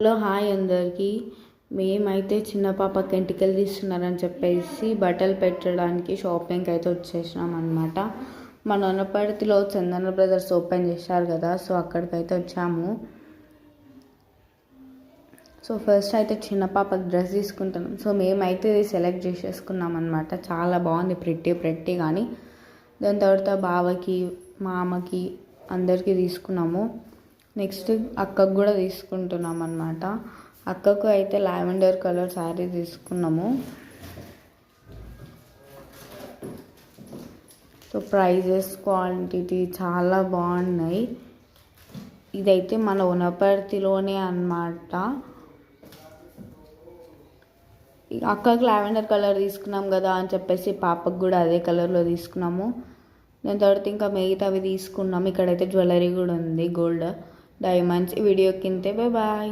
Hello hi అందరికీ. మేమైతే చిన్న పాపకి ఎంటికలు తీస్తున్నారని చెప్పేసి బట్టలు పెట్టడానికి షాపింగ్కి అయితే వచ్చేసినాం అనమాట. మా నొనపర్తిలో చందన బ్రదర్స్ ఓపెన్ చేశారు కదా, సో అక్కడికైతే వచ్చాము. సో ఫస్ట్ అయితే చిన్న పాపకి డ్రెస్ తీసుకుంటున్నాం. సో మేమైతే సెలెక్ట్ చేసేసుకున్నాం అనమాట. చాలా బాగుంది, ప్రెట్టి కానీ. దాని తర్వాత బావకి, మామకి అందరికీ తీసుకున్నాము. నెక్స్ట్ అక్కకు కూడా తీసుకుంటున్నాం అన్నమాట. అక్కకు అయితే లావెండర్ కలర్ శారీ తీసుకున్నాము. సో ప్రైజెస్, క్వాంటిటీ చాలా బాగున్నాయి. ఇదైతే మన వనపర్తిలోనే అన్నమాట. అక్కకు లావెండర్ కలర్ తీసుకున్నాం కదా అని చెప్పేసి పాపకు కూడా అదే కలర్లో తీసుకున్నాము. దాని తర్వాత ఇంకా మిగతావి తీసుకున్నాము. ఇక్కడైతే జ్యువెలరీ కూడా ఉంది, గోల్డ్, డైమండ్స్. వీడియో కింద బాయ్.